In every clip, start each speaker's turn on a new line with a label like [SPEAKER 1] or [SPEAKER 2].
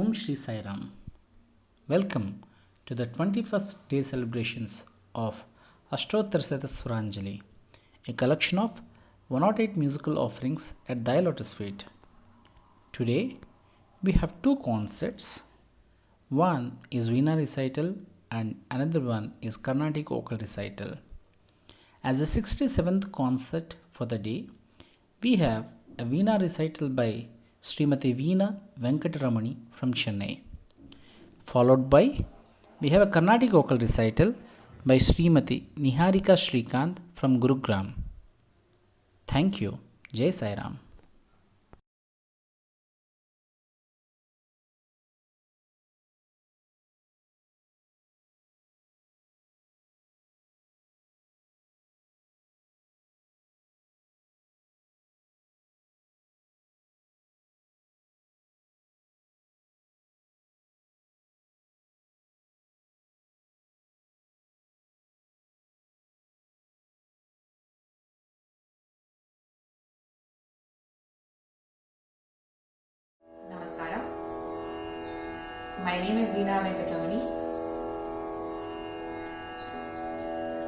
[SPEAKER 1] Om Shri Sai Ram. Welcome to the 21st day celebrations of Ashtottara Swaranjali, a collection of 108 musical offerings at Thy Lotus Feet. Today we have two concerts. One is Veena recital and another one is Carnatic vocal recital. As the 67th concert for the day, we have a Veena recital by Srimati Veena Venkataramani from Chennai. Followed by, we have a Carnatic vocal recital by Srimati Niharika Srikanth from Gurugram. Thank you. Jai Sai Ram.
[SPEAKER 2] Namaskaram. My name is Veena Venkataramani.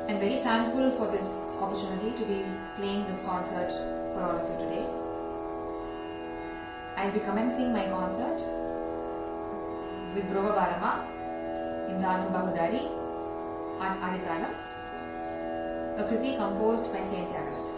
[SPEAKER 2] I'm very thankful for this opportunity to be playing this concert for all of you today. I'll be commencing my concert with Brova Barama in Ragam Bahudari Aditalam, a kriti composed by Saint Tyagaraja.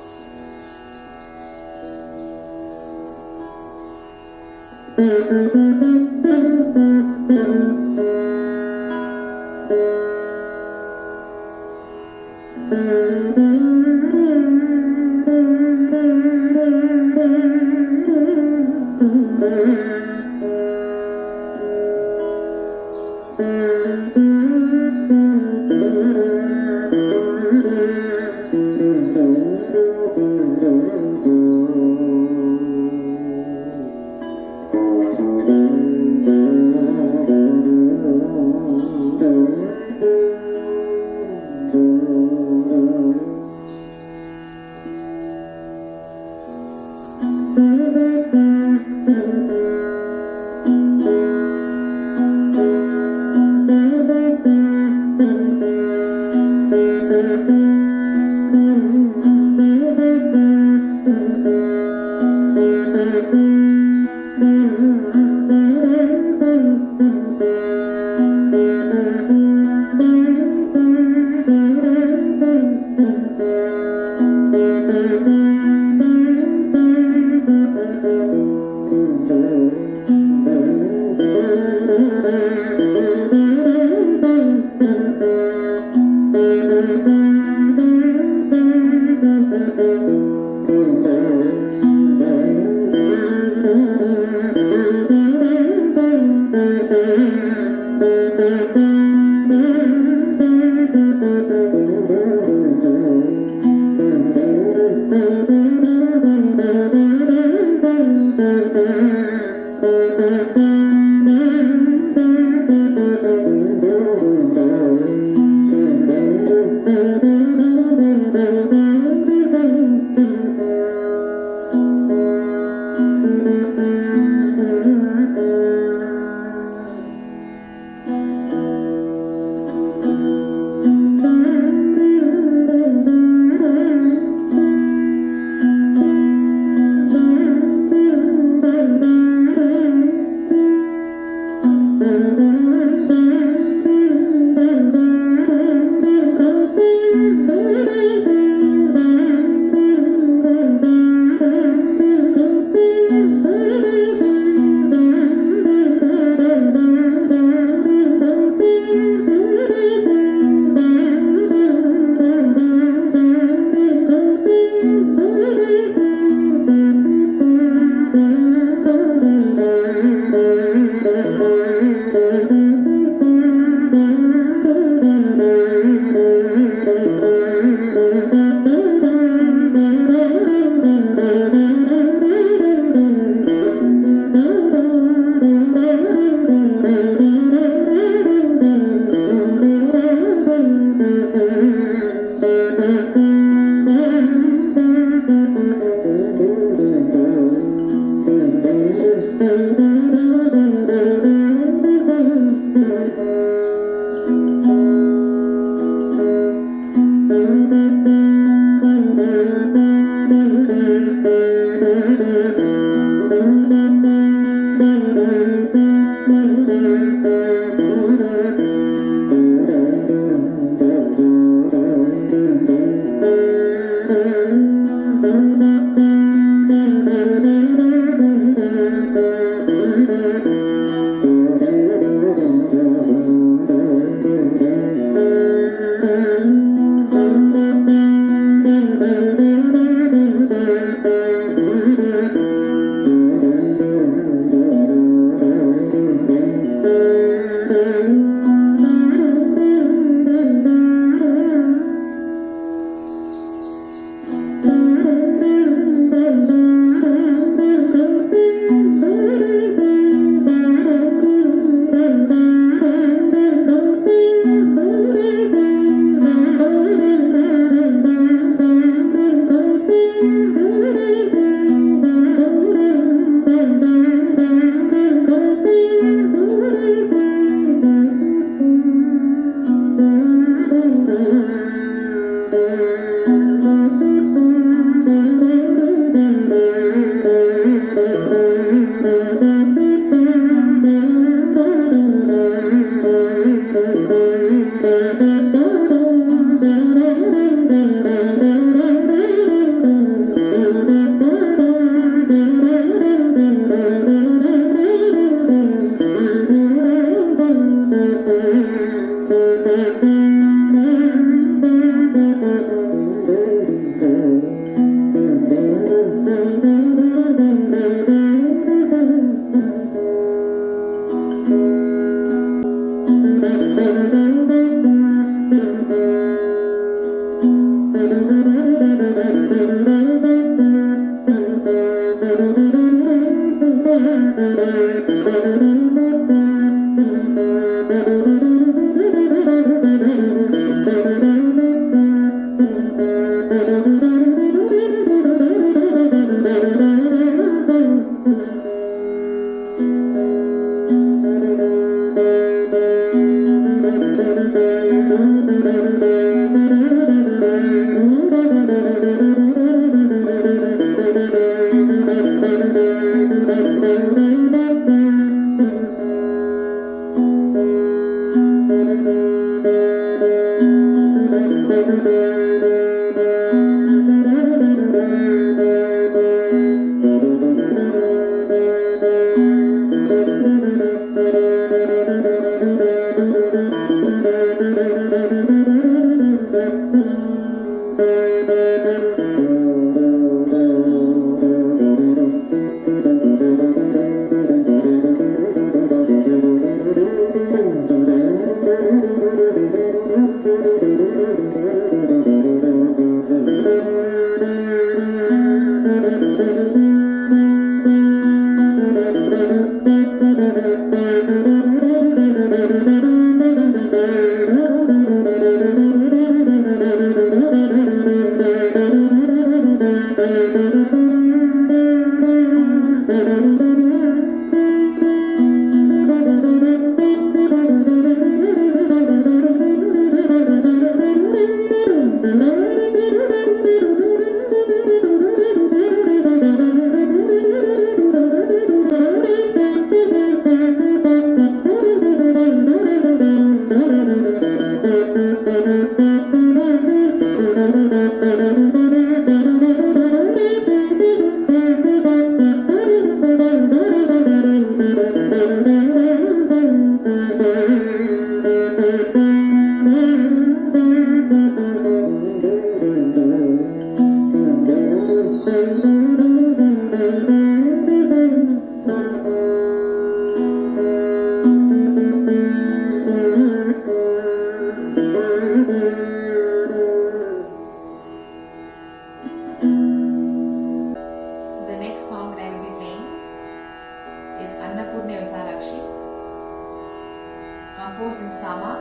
[SPEAKER 2] Composed in Sama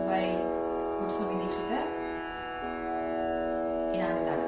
[SPEAKER 2] by Mutsumi Dikshita in Anandana.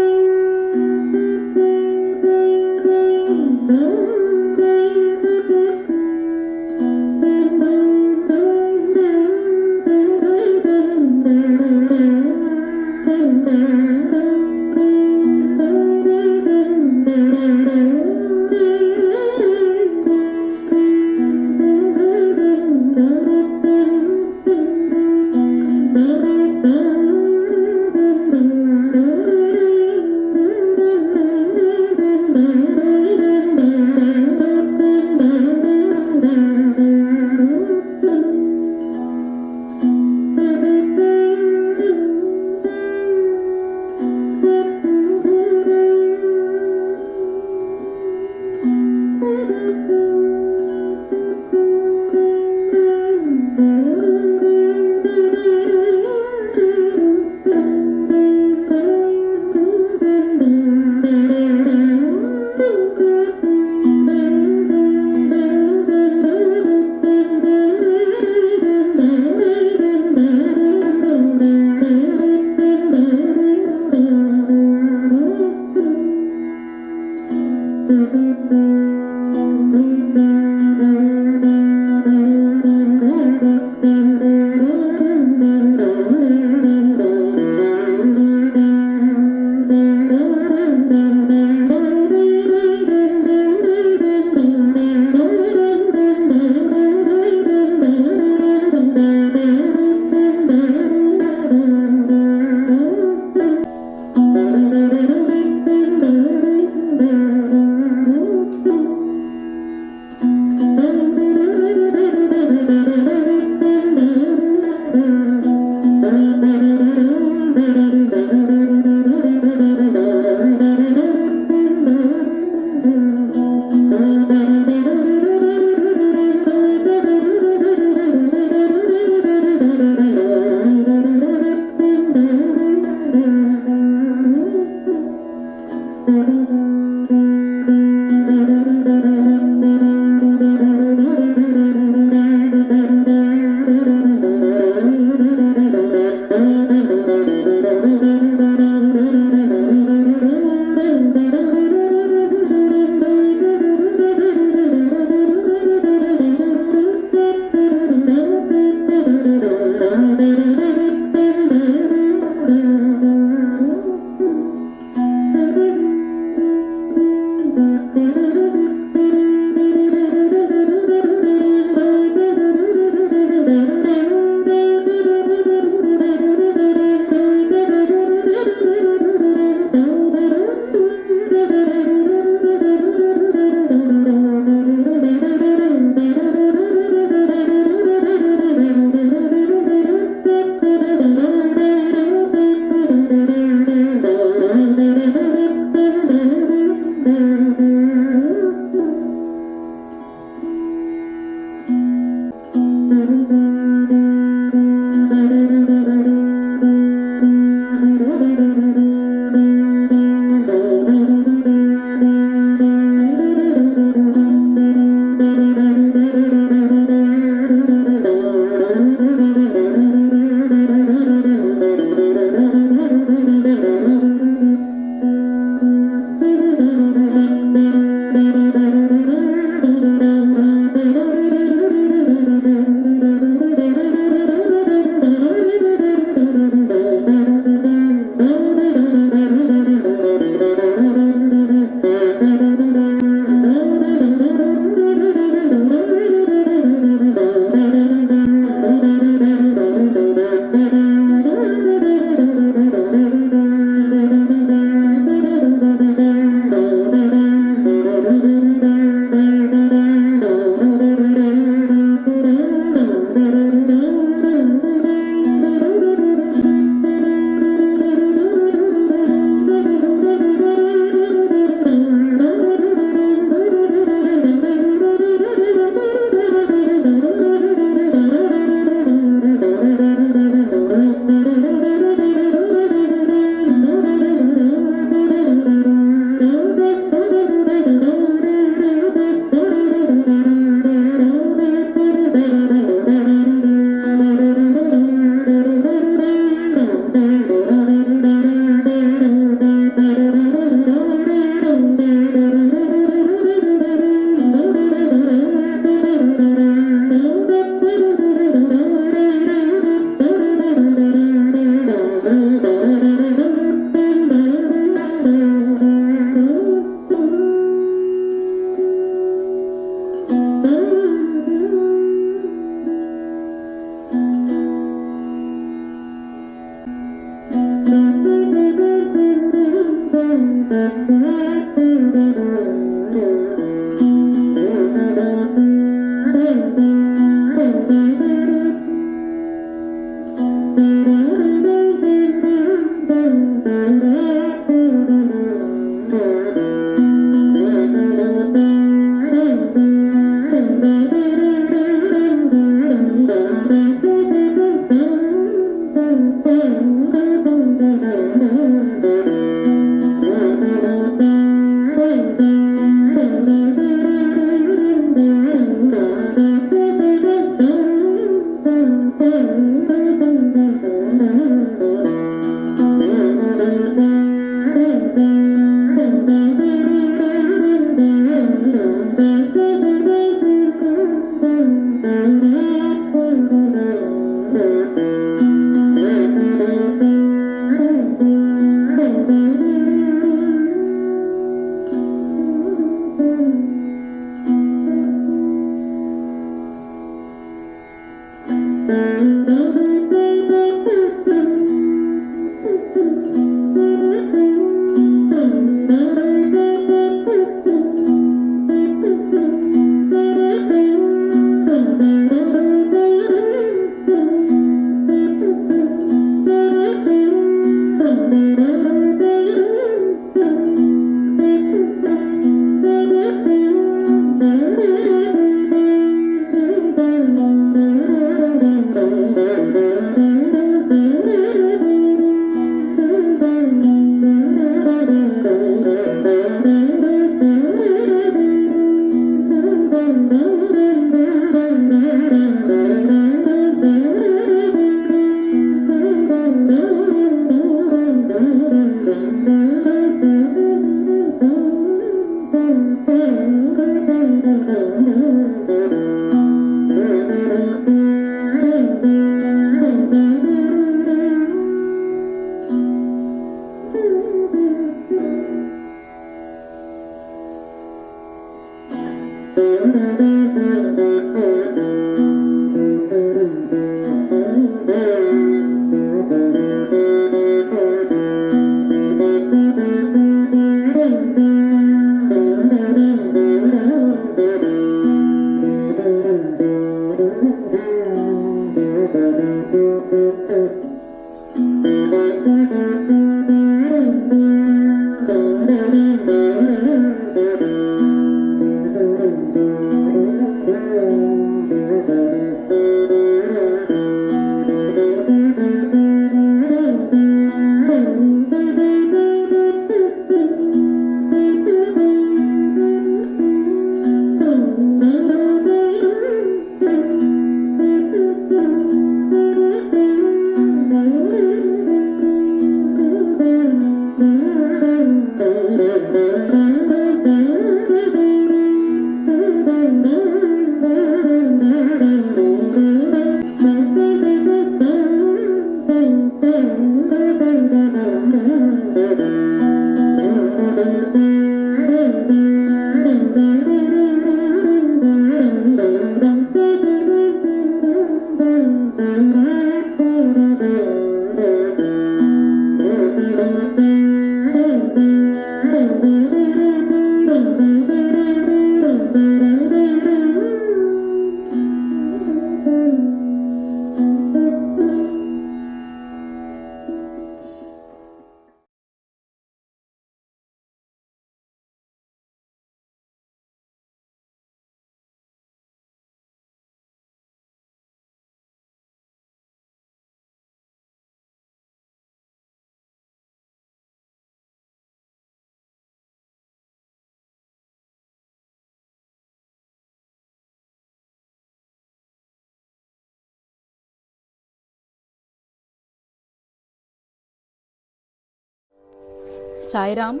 [SPEAKER 3] Sai Ram,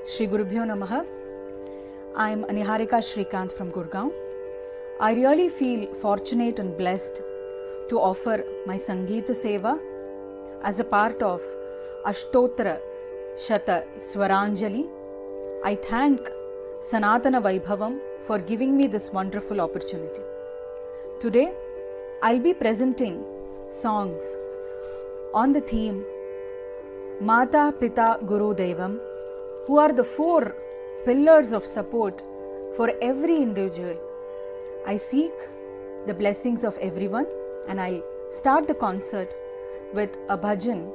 [SPEAKER 3] Shri Gurubhyo Namaha. I am Aniharika Shrikant from Gurgaon. I really feel fortunate and blessed to offer my Sangeeta Seva as a part of Ashtottara Shata Swaranjali. I thank Sanatana Vaibhavam for giving me this wonderful opportunity. Today, I'll be presenting songs on the theme Mata, Pita, Guru, Devam, who are the four pillars of support for every individual. I seek the blessings of everyone, and I'll start the concert with a bhajan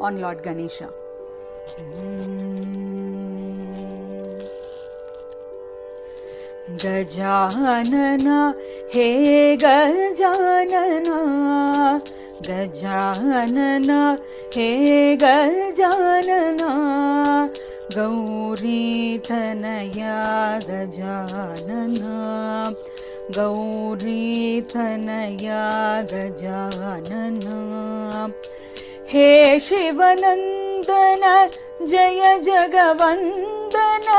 [SPEAKER 3] on Lord Ganesha. Gajanana, he Gajanana, Gajanana, he Gajanana, Gauri Thanaya Gajanana, Gauri Thanaya Gajanana, he Shivanandana, Jaya Jagavandana,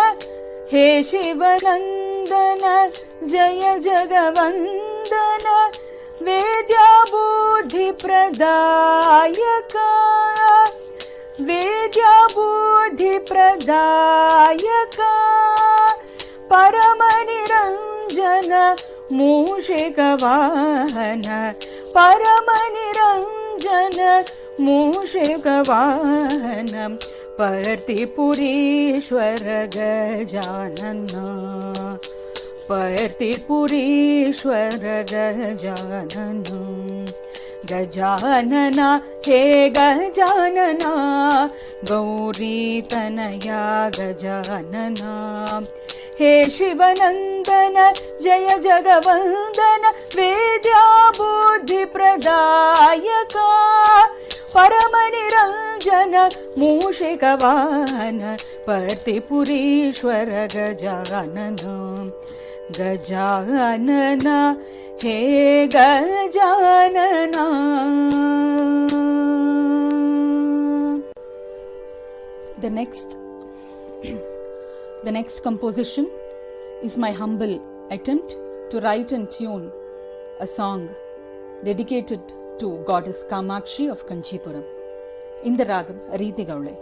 [SPEAKER 3] he Shivanandana, Jaya Jagavandana, Vedya Buddhi Pradayaka, Vedya Buddhi Pradayaka, Paramaniranjana मूषिकवाहन परमनिरञ्जन मूषिकवाहन पर्तिपुरीश्वर Gajanan पर्तिपुरीश्वर Gajanan Gajanana हे गजानना गौरीतनया गजानना हे शिवनन्दन जय जगवन्दन विद्या बुद्धिप्रदायका परमनिरञ्जन मूषिकवाहन पर्तिपुरीश्वर गजानन गजानन हे Gajanana. The next composition is my humble attempt to write and tune a song dedicated to Goddess Kamakshi of Kanchipuram in the ragam Riti Gaule.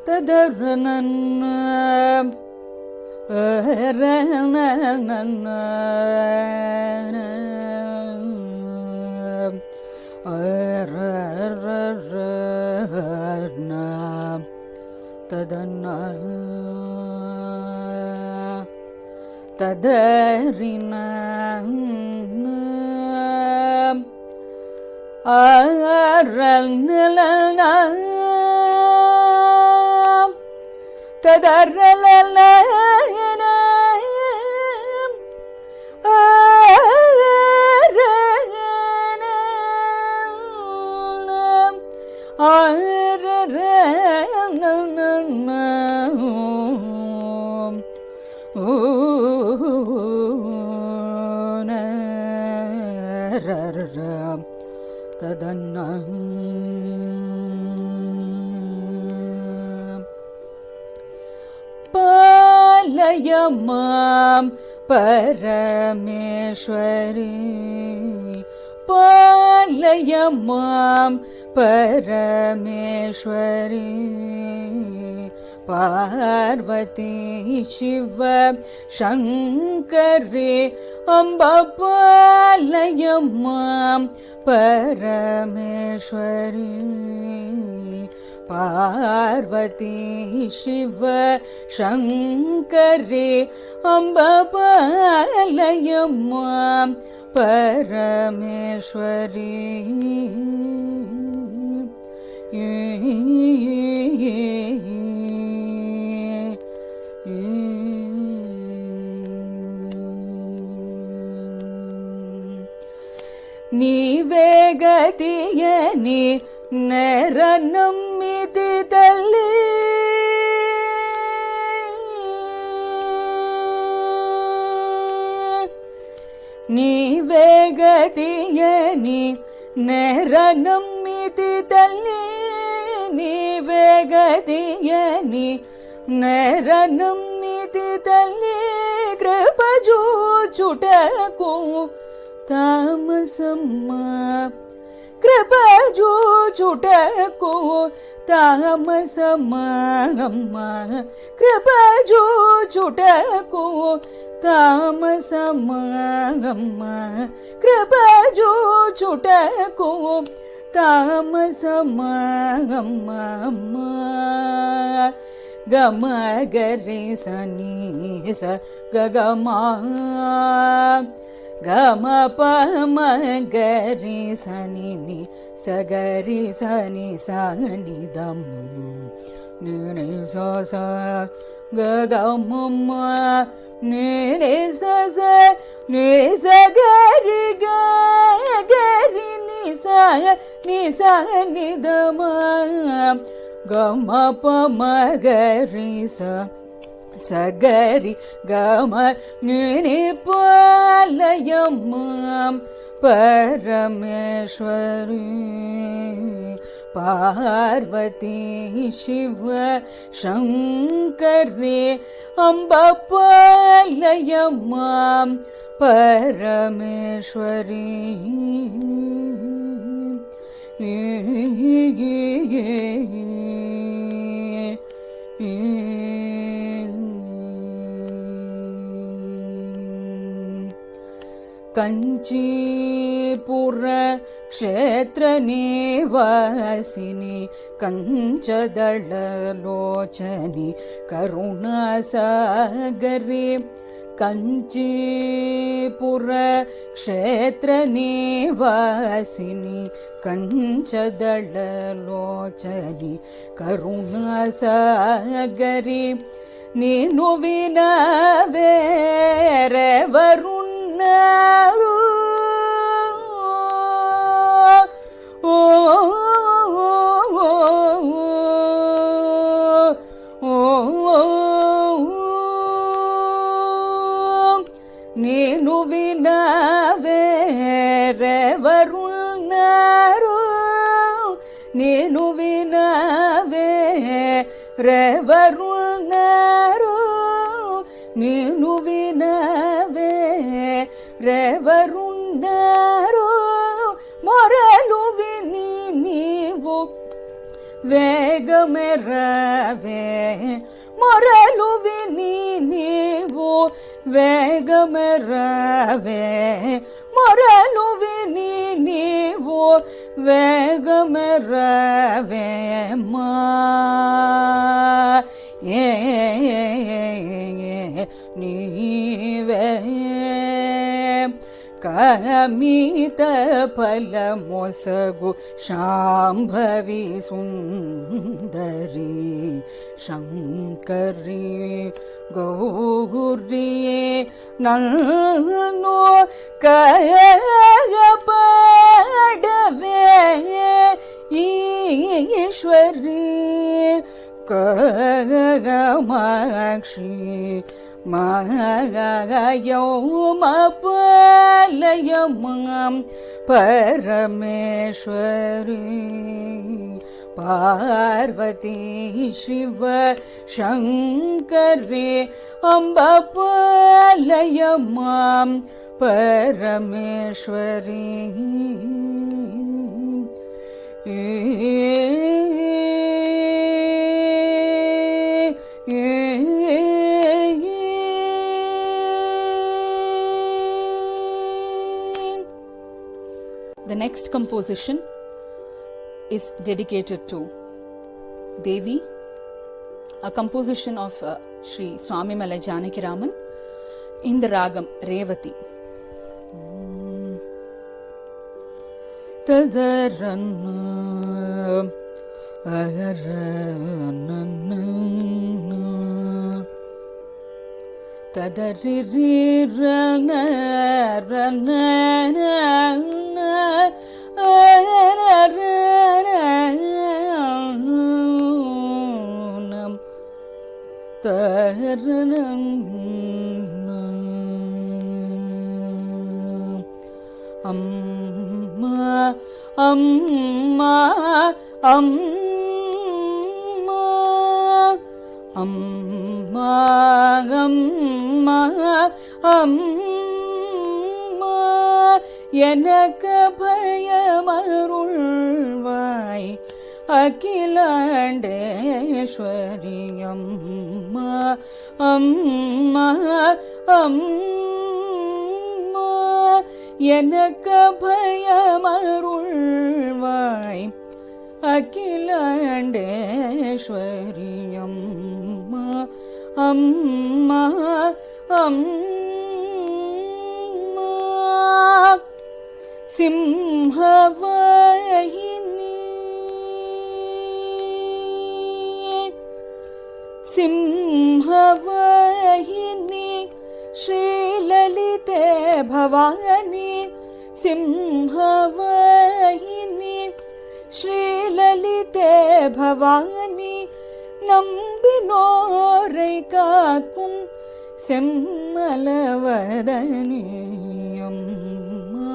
[SPEAKER 3] Tadarranana Tadanna Tadarina Aralnalana Tadaralana Tadanna Palayamam Parameshwari Palayamam Parameshwari Parvati Shiva Shankari Amba Palayamam Parameshwari Parvati Shiva Shankari Amba Palayamam Parameshwari ನೀವೇ ಗತಿಯನಿ ನೆರನಮ್ಮಿದಿದಲ್ಲಿ ನೀವೇ ಗತಿಯನಿ ನೆರನಮ್ಮಿದಿದಲ್ಲಿ ನೀವೇ ಗತಿಯನಿ ನೆರನಮ್ಮಿದಿದಲ್ಲಿ ಕೃಪಜೂಚುಟಕು ತಾಮಸಮ್ಮ ಕೃಪಜೂಚುಟಕು ತಾಮಸಮ್ಮ ಕೃಪಜೂಚುಟಕು ತಾಮಸಮ್ಮ ಕೃಪಜೂಚುಟಕು ತಾಮಸಮ್ಮ ಗಮ ಗರಿ ಸನಿ ಸ ಗಮ ಗಮ ಪಮ ಗರಿ ಸನಿ ನಿ ಸಗರಿ ಸನಿ ಸನಿ ದಮ ನಿ ಸ ಸ ಗಮ ನಿ ಸ ಸ ನಿ ಸ ಗರಿ ಗರಿ ನಿ ಸ ನಿ ದಮ ಗಮ ಪಮ ಗರಿ ಸ ಸಗರಿ ಗಮ ನಿ ಪಾಲಯಮ್ಮಂ ಪರಮೇಶ್ವರಿ ಪಾರ್ವತಿ ಶಿವ ಶಂಕರಿ ಅಂಬ ಪಾಲಯಮ್ಮಂ ಪರಮೇಶ್ವರಿ कंचीपुर क्षेत्रनिवासिनि कंचदललोचनि करुणासागरे कंचीपुर क्षेत्रनिवासिनि कंचदललोचनि करुणासागरे ನೀನು ವಿನ ಬೇರೆವರುಣ್ಣರು ನೀನು ವಿನ ಬೇರೆವರುಣ್ಣರು ನೀನು ವಿನ ಬೇರೆವರುಣ್ಣರು ನೀನು ವಿನವೇ ರೆವರುಣ್ಣರು ಮೊರಲು ವಿನಿ ನೀವು ವೇಗಮೆರವೇ ಮೊರಲು ವಿನಿ ನೀವು ವೇಗಮೆರವೇ ಮೊರಲು ವಿನಿ ನೀವು ವೇಗಮೆರವೇ ಮಾ ನೀವೇ ಕಮಿತ ಫಲ ಮೊಸಗು ಶಾಂಭವಿ ಸುಂದರಿ ಶಂಕರಿ ಗೌರಿಯೇ ನನ್ನು ಕಯಪಡವೇ ಈಶ್ವರಿ ಕಗಮಾಕ್ಷಿ ಮಾಯೌಮಪಾಲಯ ಮಾಂ ಪರಮೇಶ್ವರಿ ಪಾರ್ವತಿ ಶಿವ ಶಂಕರಿ ಅಂಬಪಾಲಯ ಮಾಂ Parameshwari
[SPEAKER 4] The next composition is dedicated to Devi, a composition of Sri Swami Malai Janaki Raman in the ragam Revati.
[SPEAKER 3] Tadaranna aranna tadari rana rana Amma amma amma amma amma amma எனக்கு பயமருள்வாய் அகிலாண்டேஸ்வரி அம்மா அம்மா அம்மா எனக்கு பயமருள்வாய் அகிலாண்டேஸ்வரி அம்மா அம்மா அம்மா சிம்ஹவாயினி சிம்ஹவாயினி ஸ்ரீலலிதே பவானி சிம்ஹவாயினி ஸ்ரீலலிதே பவானி நம்பினோரை காக்கும் செம்மலவதனி அம்மா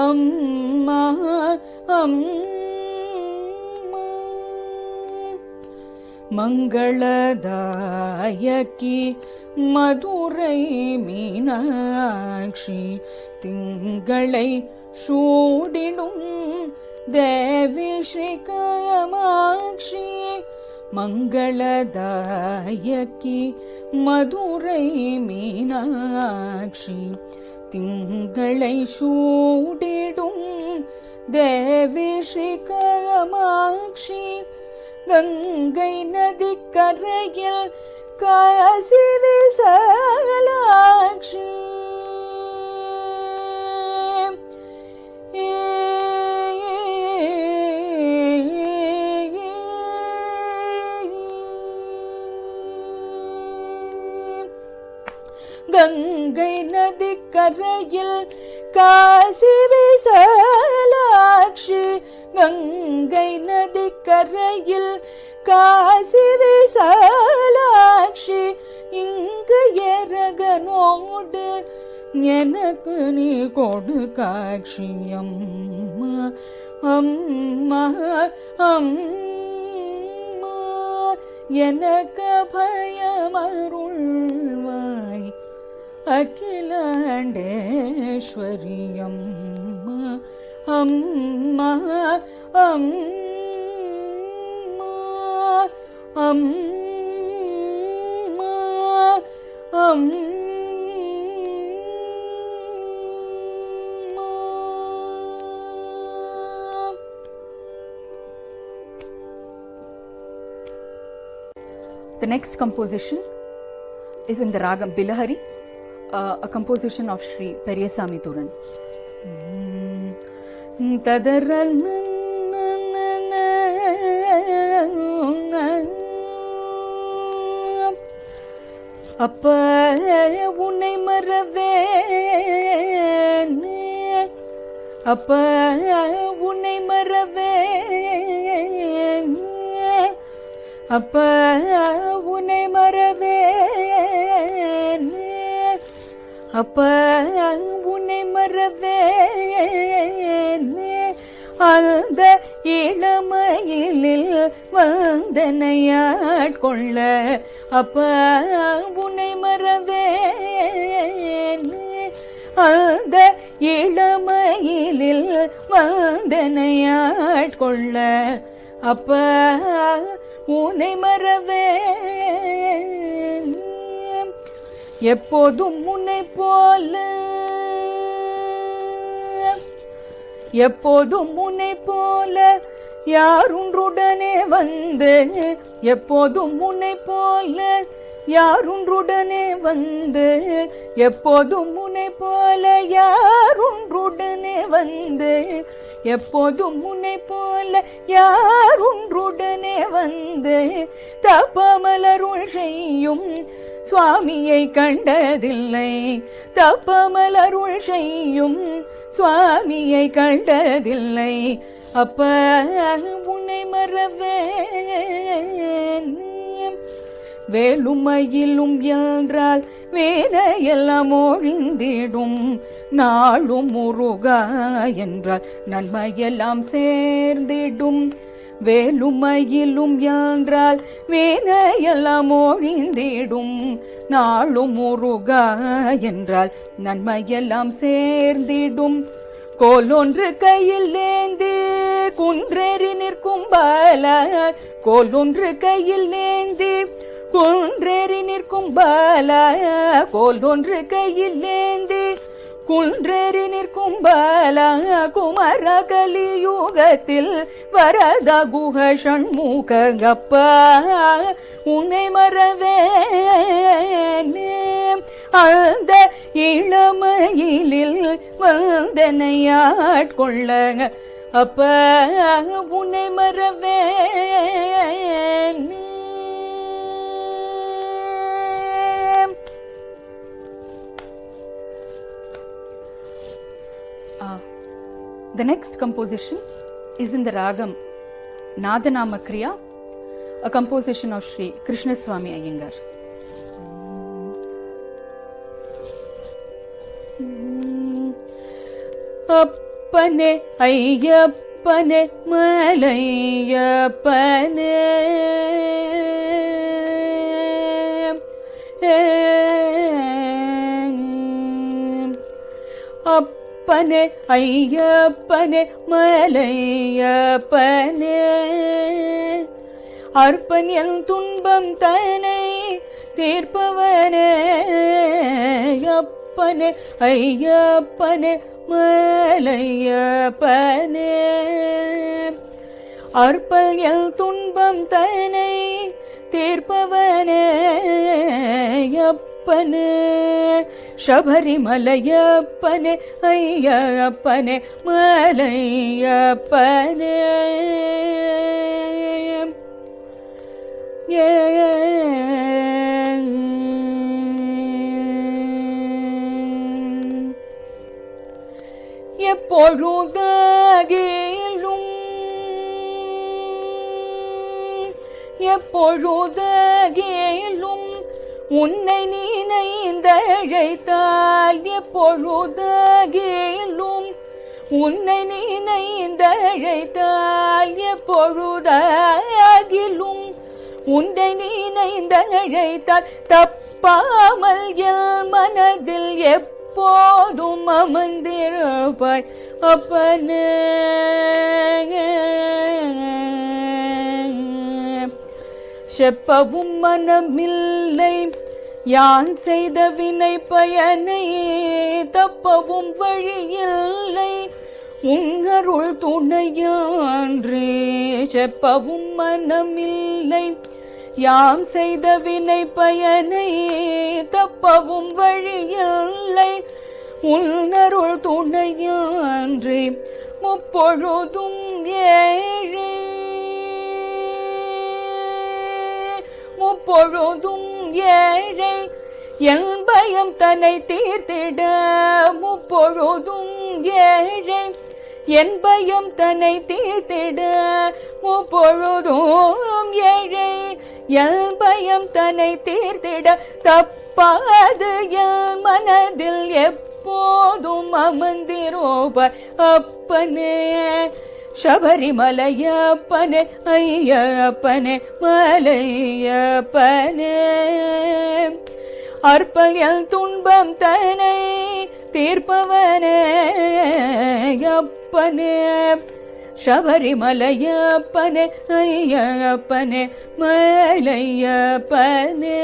[SPEAKER 3] அம்மா அம்மா மங்களதாயகி மதுரை மீனாட்சி திங்களை சூடிடும் தேவி ஸ்ரீ காமாட்சி மங்களதாயகி மதுரை மீனாட்சி திங்களை சூடிடும் தேவி ஸ்ரீ காமாட்சி கங்கை நதிக்கரையில் காசி விசாலாட்சி கங்கை நதிக்கரையில் காசி விசாலாட்சி கங்கை நதிக்கரையில் காசி விசாலாட்சி இங்கு ஏரகனோடு எனக்கு நீ கொடு காட்சி அம்மா அம்மா அம்மா எனக்கு பயமருள்வாய் அகிலாண்டேஸ்வரி அம்மா அம்மா அம்மா அம்மா அம்மா.
[SPEAKER 4] The next composition is in the Ragam Bilahari, a composition of Sri Periyasamy Thuran.
[SPEAKER 3] அப்பா உன்னை மறவேன் அப்பா உன்னை மறவேன் அப்பா உன்னை மறவேன் அப்பா உன்னை மறவேன் அந்த இளமையிலில் வந்தனையாட்கொள்ள அப்பா உன்னை மறவேன் அந்த இளமையிலில் வந்தனையாட்கொள்ள அப்பா உன்னை மறவேன் எப்போதும் உன்னை போல எப்போதும் உன்னை போல யாருன்றுடனே வந்து எப்போதும் உன்னை போல யாருன்றுடனே வந்து எப்போதும் உன்னை போல யாருன்றுடனே வந்து எப்போதும் உன்னை போல யாருன்றுடனே வந்து தப்பமலருள் செய்யும் சுவாமியை கண்டதில்லை தப்பமலருள் செய்யும் சுவாமியை கண்டதில்லை அப்ப உன்னை மறவேன் வேலுமையிலும் என்றால் வேலையெல்லாம் ஒழிந்திடும் நாளும் முருகா என்றால் நன்மையெல்லாம் சேர்ந்திடும் வேலுமையிலும் என்றால் வேலையெல்லாம் ஒழிந்திடும் நாளும் முருகா என்றால் நன்மையெல்லாம் சேர்ந்திடும் கோலொன்று கையில் ஏந்தி குன்றேறி நிற்கும் பால கோலொன்று கையில் ஏந்தி குன்றேறி நிற்கும் பால கோலொன்று கையில் ஏந்தி குன்றேறி நிற்கும் பால குமர கலியுகத்தில் வரத குஹ ஷண்முகப்பா உன்னை மறவேனே அந்த இளமையிலில் வந்தனையாட்கொள்ள அப்ப உன்னை மறவேனே.
[SPEAKER 4] The next composition is in the Ragam Nadanama Kriya, a composition of Sri Krishnaswamy Iyengar.
[SPEAKER 3] அப்பனே ஐயப்பனே மலையப்பனே அப்பனே ஐயப்பனே மலையப்பனே அர்ப்பணியல் துன்பம் தனை தீர்ப்பவனே மலையப்பனே ஐயப்பனே மலையப்பனே அற்பல் எல் துன்பம் தனை தீர்ப்பவனே அப்பனே சபரிமலையப்பனே ஐயப்பனே மலையப்பனே எப்பொழுதேலும் உன்னை நினைந்தழைத்தால் எப்பொழுதேலும் உன்னை நினைந்தழைத்தால் எப்பொழுதாகிலும் உன்னை நினைந்தழைத்தால் தப்பாமல் என் மனதில் எப்போதும் அமர்ந்திருப்பாய் அப்பனே செப்பவும் மனமில்லை யான் செய்த வினை பயனை தப்பவும் வழியில்லை உன்னருள் துணையான்றே செப்பவும் மனமில்லை யாம் செய்த வினை பயனை தப்பவும் வழியில்லை உன்னருள் துணையான்றே முப்பொழுதும் ஏழை முப்பொழுதும் ஏழை என் பயம் தன்னை தீர்த்திட முப்பொழுதும் ஏழை என் பயம் தன்னை தீர்த்திட முப்பொழுதும் ஏழை என் பயம் தன்னை தீர்த்திட தப்பாது என் மனதில் எப்போதும் அமர்ந்திருப்பாய் அப்பனே சபரிமலையப்பனே ஐயப்பனே மலையப்பனே அற்பயல் துன்பம் தனை தீர்ப்பவனே அப்பனே சபரிமலையப்பனே ஐயப்பனே மலையப்பனே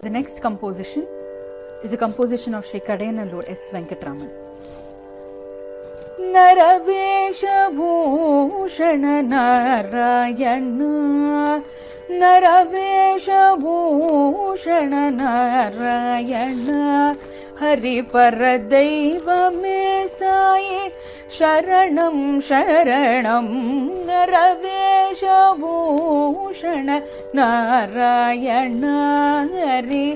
[SPEAKER 4] The next composition is a composition of Sri Kadenallur S. Venkatraman.
[SPEAKER 3] नरवेशभूषण Narayan नरवेशभूषण Narayan हरिपरदैवमे Sai शरणं शरणं नरवेशभूषण नारायण हरि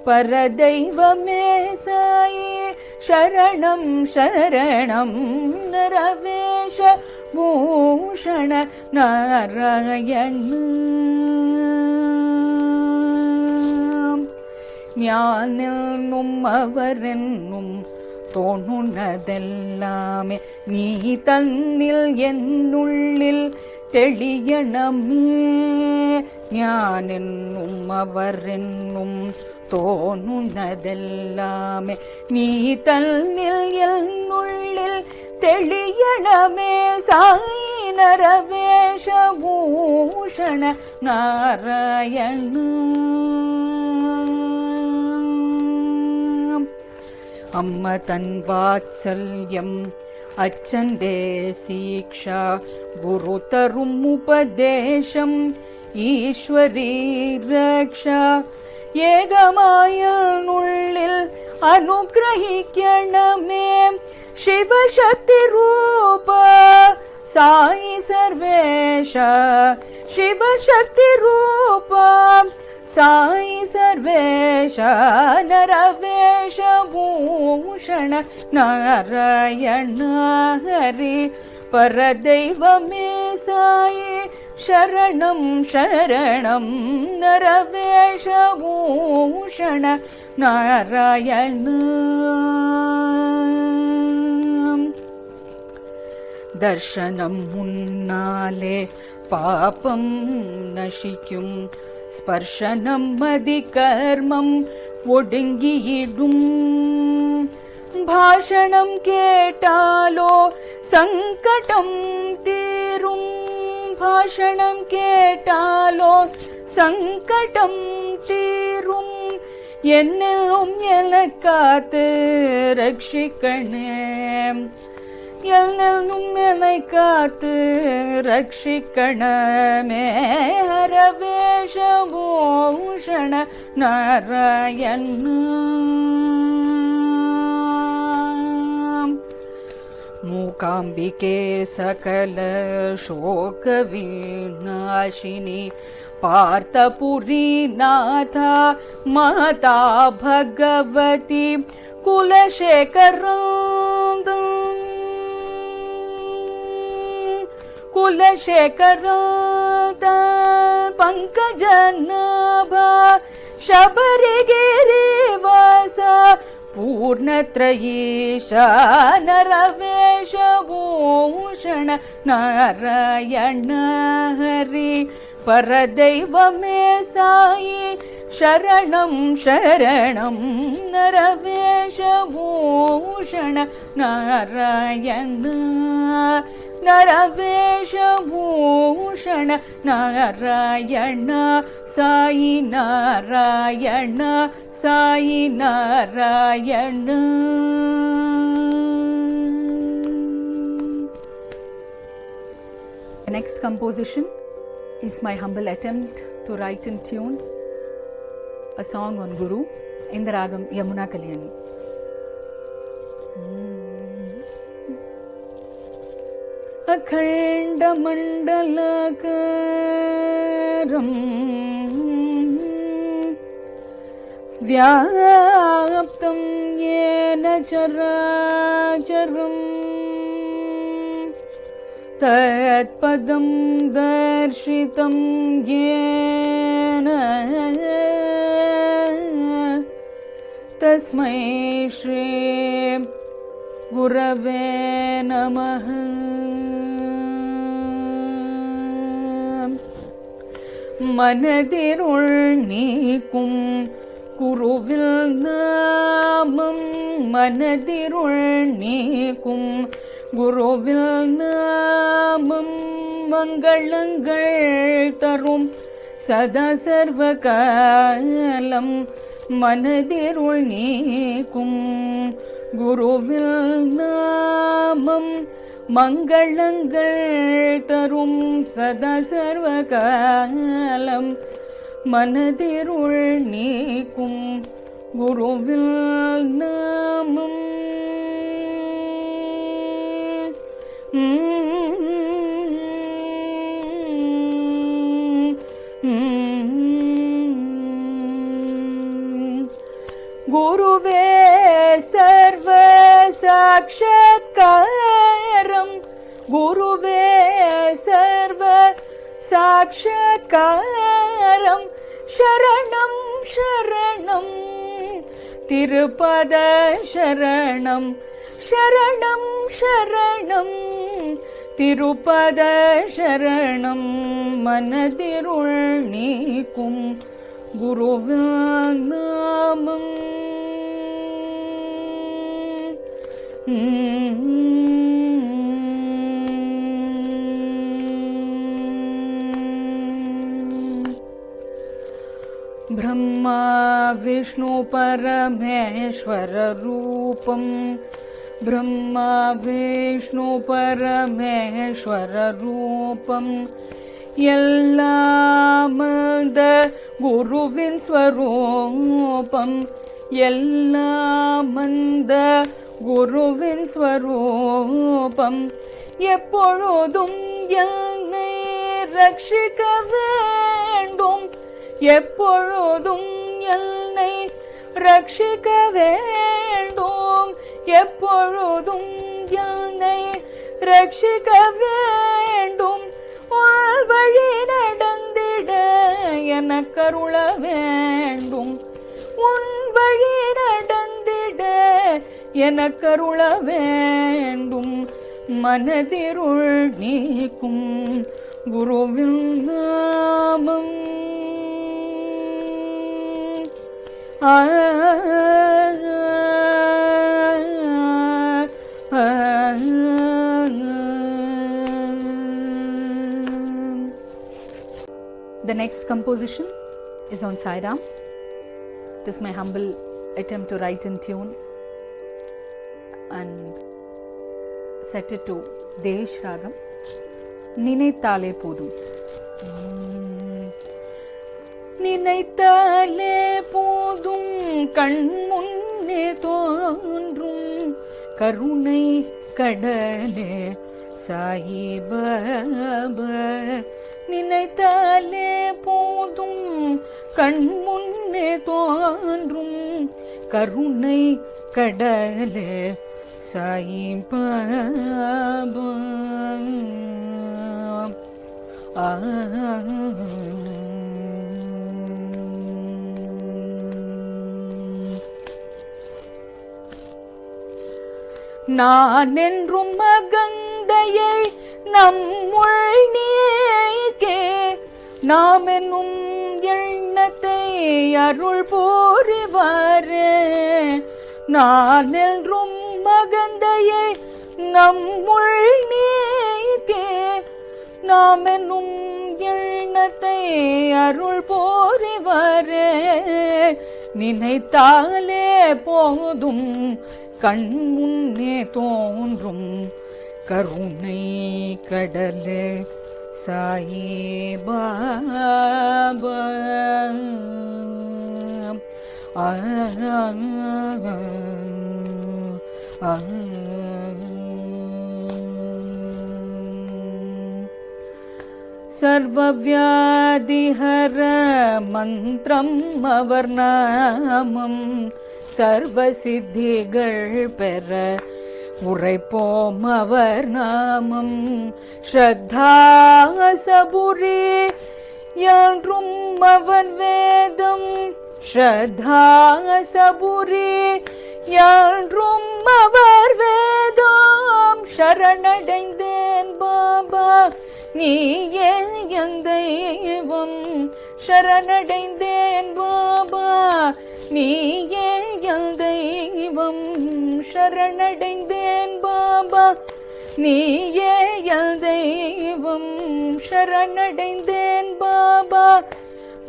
[SPEAKER 3] परदैवमे साई शरणं शरणं नरवेशभूषण नारायण ஞானென்னும் அவரென்னும் தோணுனதெல்லாமே நீ தன்னில் என்னுள்ளில் தெளியணமே ஞானென்னும் அவரென்னும் தோணுனதெல்லாமே நீ தன்னில் என்னுள்ளில் தெளியணமே சாய் நரவேஷபூஷண நாராயண அம்ம தன் வாத்சல்யம் அச்சந்தே சீக்ஷா குரு தரும் உபதேசம் ஈஸ்வரி ரக்ஷா ஏகமாயனுள்ளில் அனுகிரகிக்கணமே சிவசக்தி ரூப சாயி சர்வேஷ சிவசக்தி ரூப சாயி சர்வேஷ நரவேஷபூஷண நாராயண ஹரி பரதெய்வமே சாயி शरणं शरणं नरवेशभूषण नारायण दर्शनं मुन्नाले पापं नशिक्कुम स्पर्शनं मदिकर्मं ओडुंगियिडुम
[SPEAKER 4] भाषणं केटालो सङ्कटं तीरुं भाषणं केटालो सङ्कटं तीरुं என்னும் எனக்காத்து ரட்சிக்கணே என்னும் என்னை காத்து ரட்சிக்கணமே ஹரவேஷபூஷண நாராயண மூகாம்பிகே சகல சோக விநாசினி पार्थपुरी नाथा माता भगवती कुलशेखरान्द पंकजनाभा शबरिगिरिवासा पूर्णत्रयीशा नरवेशभूषण नारायण हरि परदैवमे साई शरणं शरणं नरवेशभूषण Narayan नरवेशभूषण Narayan Sai Narayan Sai Narayan
[SPEAKER 3] The next composition is my humble attempt to write in tune a song on Guru in the ragam Yamuna Kalyani.
[SPEAKER 4] अखंड मंडलकारं व्याप्तं येन चराचरम् तत्पदं दर्शितं येन तस्मै श्री गुरवे नमः மனதிருள் நீக்கும் குருவில் நாமம் மனதிருள் நீக்கும் குருவில் நாமம் மங்களங்கள் தரும் சதா சர்வகாலம் மனதிருள் நீக்கும் குருவில் நாமம் மங்களங்கள் தரும் சதா சர்வகாலம் மனதிருள் நீக்கும் குருவில் நாமம் குருவே சர்வ சாட்சாத்காரம் குருவே சர்வ சாட்சாத்காரம் சரணம் சரணம் திருப்பத சரணம் சரணம் சரணம் திருப்பத சரணம் மனதிருள் நீக்கும் குருவின் நாமம் ब्रह्मा विष्णु परमेश्वर रूपं ब्रह्मा विष्णु परमेश्वर रूपं எல்லாமந்த குருவின் ஸ்வரூபம் எல்லாமந்த குருவின் ஸ்வரூபம் எப்பொழுதும் என்னை ரட்சிக்க வேண்டும் எப்பொழுதும் என்னை ரட்சிக்க வேண்டும் எப்பொழுதும் என்னை ரட்சிக்க வேண்டும் உன் வழி நடந்திட எனக்கருள வேண்டும் உன் வழி நடந்திட எனக்கருள வேண்டும் மனதிருள் நீக்கும் குருவின் நாமம்
[SPEAKER 3] The next composition is on Sai Ram. It is my humble attempt to write in tune and set it to Desh Ragam. Ninaithale Podum. நினைத்தாலே போதும் கண் முன்னே தோன்றும் கருணை கடலே சாயிபாபா. நினைத்தாலே போதும் கண் முன்னே தோன்றும் கருணை கடலே சாயிபாபா. நான் என்றும் மகந்தையை நம்முள் நீக்கே நாம் என்னும் எண்ணத்தை அருள் புரிவாரே. நான் என்றும் மகந்தையை நம்முள் நீக்கே நாம் என்னும் எண்ணத்தை அருள் புரிவாரே. நினைத்தாலே போதும் கண் முன்னே தோன்றும் கருணை கடலே சாயிபாபா. சர்வவ்யாதிஹர மந்திரம் அவர் நாமம் சர்வ சித்திகள் பெற உரைப்போம் அவர் நாமம். ஸ்ரத்தா சபுரி என்றும் அவன் வேதம். ஸ்ரத்தா சபுரி என்றும் அவர் வேதம். சரணடைந்தேன் பாபா நீயே என் தெய்வம். சரணடைந்தேன் பாபா நீயே என் தெய்வம். சரணடைந்தேன் பாபா நீயே என் தெய்வம். சரணடைந்தேன் பாபா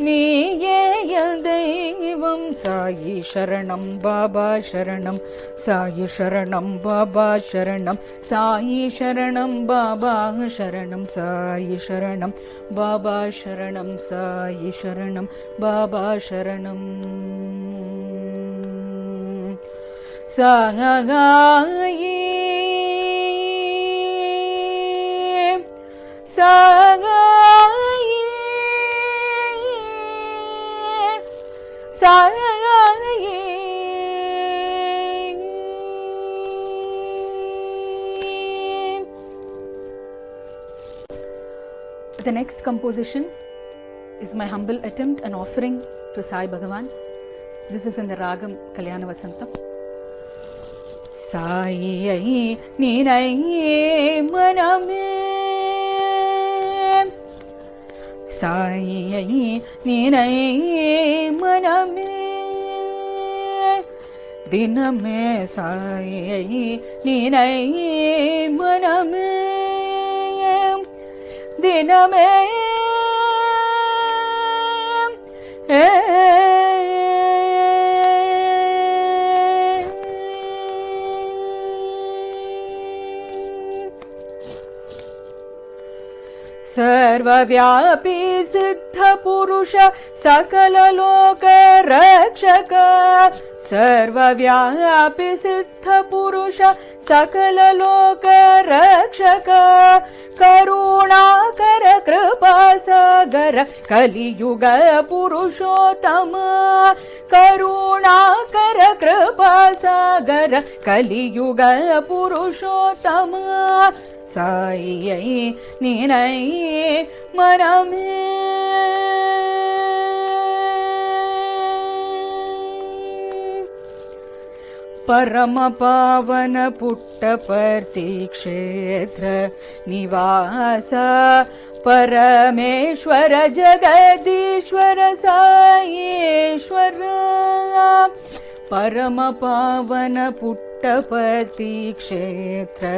[SPEAKER 3] நீயே என் தெய்வம். சாயி சரணம் பாபா சரணம். சாயி சரணம் பாபா சரணம். சாயி சரணம் பாபா சரணம். சாயி சரணம் பாபா சரணம். சாயி சரணம் பாபா சரணம். Sai Sai Sai. The next composition is my humble attempt and offering to Sai Bhagavan. This is in the Ragam Kalyana Vasantam. சாயை நினையே மனமே. சாயை நினையே மனமே. தினமே சாயை நினையே மனமே. தினமே सर्वव्यापी सिद्ध पुरुष सकल लोक रक्षक. सर्वव्यापी सिद्ध पुरुष सकल लोक रक्षक. करुणाकर कृपा सागर कलियुग पुरुषोत्तम. करुणाकर कृपा सागर कलियुग पुरुषोत्तम. சாயை நினையே மனமே. परम पावन पुट्टपर्ति क्षेत्र निवास परमेश्वर जगदीश्वर साईश्वर. परम पावन पुट्ट पुट्टपति क्षेत्र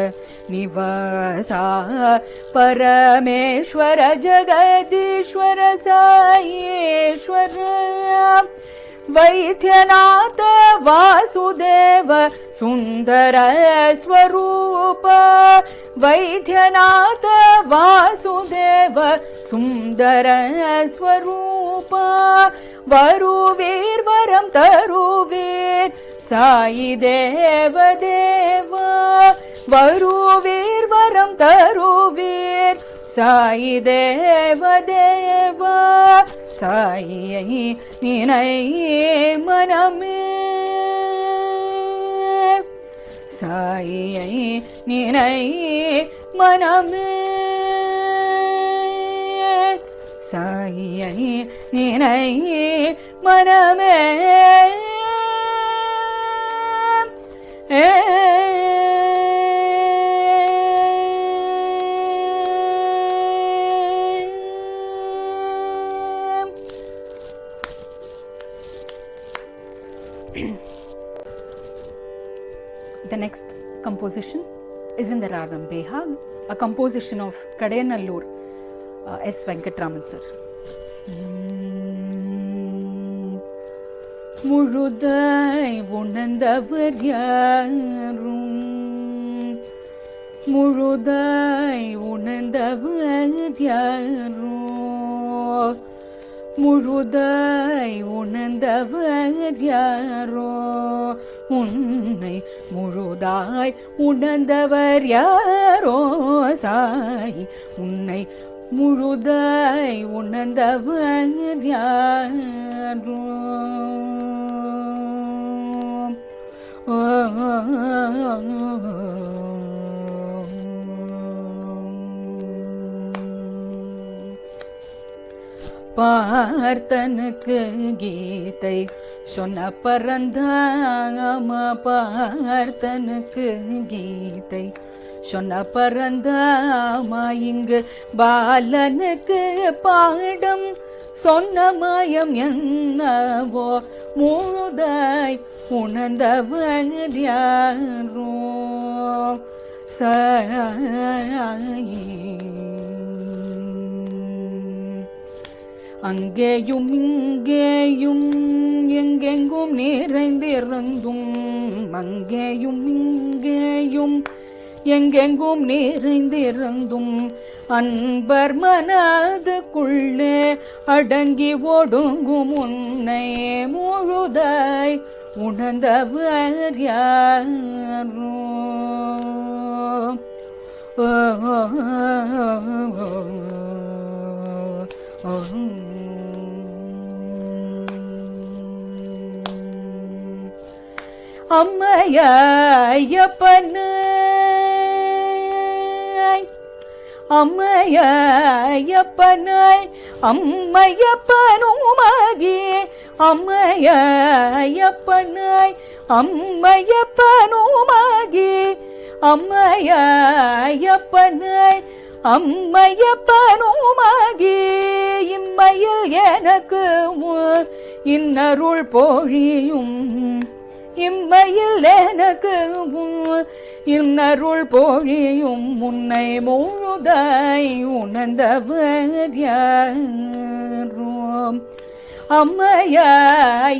[SPEAKER 3] निवासा परमेश्वर जगदीश्वर साईश्वर वैद्यनाथ वासुदेव सुंदर स्वरूप वैद्यनाथ वासुदेव सुंदर स्वरूप वरुवीर वरम तरुवीर साई देव देव वरुवीर वरम तरुवीर साई देव देव साई निनै मनमे साई निनै मनमे साई निनै मनमे
[SPEAKER 4] The next composition is in the Ragam Behag, a composition of Kadenallur S. Venkatraman sir.
[SPEAKER 3] முழுதாய் உணர்ந்தவர் யாரும் முழுதாய் உணர்ந்தவர் யாரோ முழுதாய் உணர்ந்தவர் யாரோ உன்னை முழுதாய் உணர்ந்தவர் யாரோ சாய் உன்னை முழுதாய் உணர்ந்தவர் யாரோ பார்த்தனுக்கு கீதை சொன்ன பரந்தாம பார்த்தனுக்கு கீதை சொன்ன பரந்தாமா இங்கு பாலனுக்கு பாடம் சொன்ன மாயம் என்னவோ முழுதாய் உணர்ந்தவர் யாரோ சாயி அங்கேயும் இங்கேயும் எங்கெங்கும் நிறைந்திருந்தும் அங்கேயும் இங்கேயும் எங்கெங்கும் நிறைந்திருந்தும் அன்பர் மனதுக்குள்ளே அடங்கி ஒடுங்கும் உன்னை முழுதாய் உணர்ந்தவர் யாரோ அம்மையப்பனாய் அம்மையப்பனாய் அம்மையப்பனுமாகி அம்மையப்பனாய் அம்மையப்பனுமாகி அம்மையப்பனாய் அம்மையப்பனுமாகி இம்மையில் எனக்கு இன்னருள் பொழியும் இம்மையில் எனக்கு இன்னருள் பொழியும் உன்னை முழுதாய் உணர்ந்தவர் யாரோ அம்மையப்பனாய்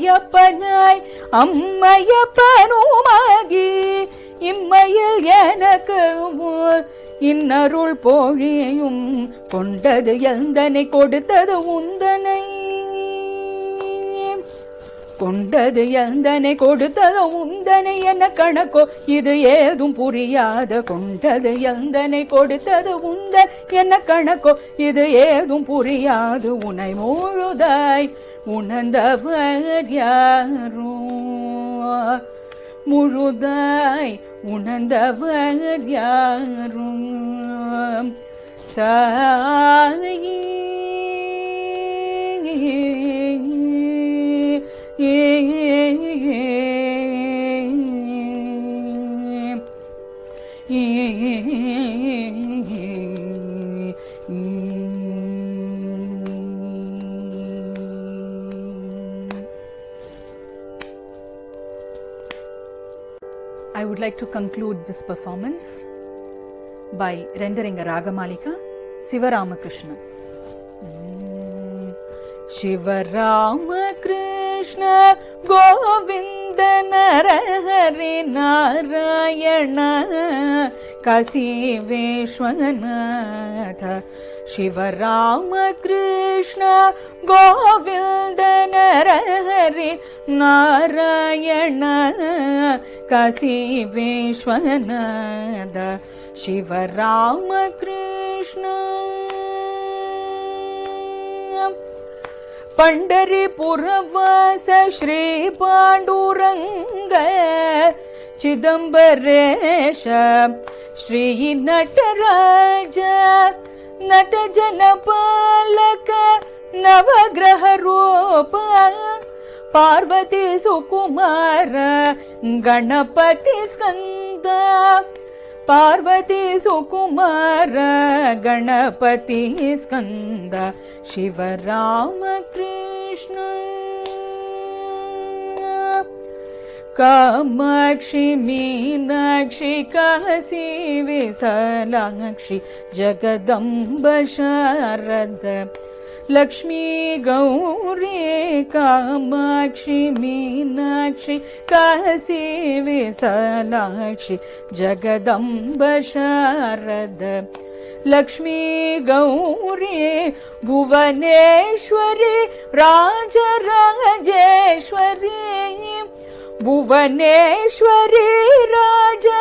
[SPEAKER 3] அம்மையப்பனுமாகி இம்மையில் எனக்கு இன்னருள் பொழியும் கொண்டது எந்தனை கொடுத்தது உந்தனை கொண்டது எந்தனை கொடுத்தது உந்தனை என்ன கணக்கோ இது ஏதும் புரியாத கொண்டது எந்தனை கொடுத்தது உந்தன் என்ன கணக்கோ இது ஏதும் புரியாது உன்னை முழுதாய் உணர்ந்தவர் யாரோ முழுதாய் உணர்ந்தவர் யாரோ Sai
[SPEAKER 4] I
[SPEAKER 3] would like to conclude this performance by rendering a Ragamalika, Sivaramakrishna. Shivaramakrishna Govinda Narahari Narayana Kasi Vishwanatha. Shivaramakrishna Govinda Narahari Narayana Kasi Vishwanatha. Shivaramakrishna पंढरीपुरवास Shri Pandurang चिदंबरेश Shri Nataraj नट जनपालक नवग्रह रूप पार्वती सुकुमार गणपति स्कंद पार्वती सुकुमार गणपति स्कंद शिवरामकृष्ण कामाक्षि मीनाक्षि काशी विशालाक्षि जगदम्ब शारद लक्ष्मी गौरी कामाक्षि मीनाक्षि काशी विशालाक्षि जगदम्ब शारद लक्ष्मी गौरी भुवनेश्वरी राजराजेश्वरी भुवनेश्वरी राजराजेश्वरी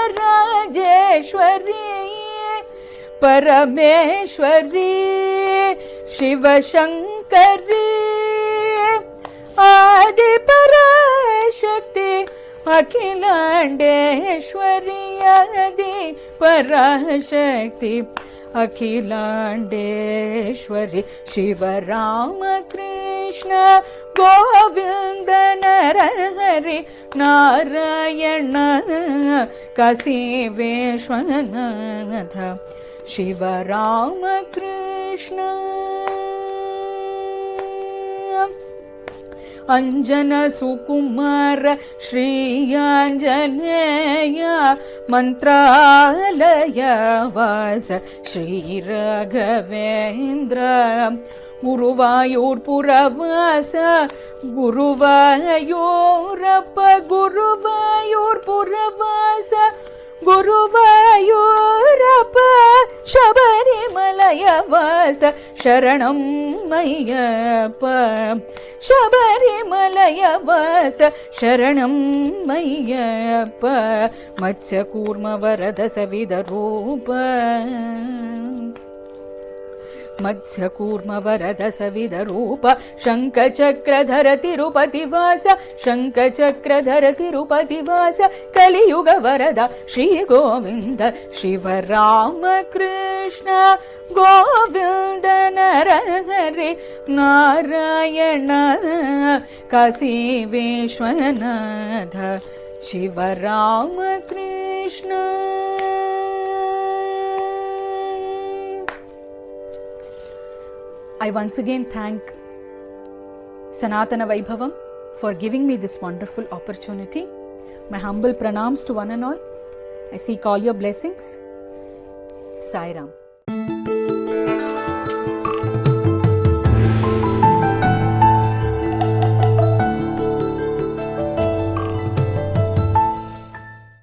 [SPEAKER 3] परमेश्वरी शिवशंकरी आदि पराशक्ति अखिलांडेश्वरी आदि पराशक्ति अखिलांडेश्वरी शिवरामकृष्ण गोविंद नरहरि नारायण काशी विश्वनाथ शिवरामकृष्ण अंजन सुकुमार श्री आंजनेय मंत्रालय वास श्री राघवेंद्र गुरुवायूरपुरवास गुरुवायूरप्प गुरुवायूरपुरवास गुरुवायूरप्प शबरिमलय वास शरणं मय्यप्प शबरिमलय वास शरणं मय्यप्प मत्स्यकूर्म वरद सविधरूप मत्स्यकूर्म वरद सविधरूप शङ्खचक्रधर तिरुपतिवास शङ्खचक्रधर तिरुपतिवास कलियुग वरद Shri Govind Sivaramakrishna Govind Narhari Narayan Kashi Vishwanath Sivaramakrishna I once again thank Sanatana Vaibhavam for giving me this wonderful opportunity. My humble pranams to one and all. I seek all your blessings. Sai Ram.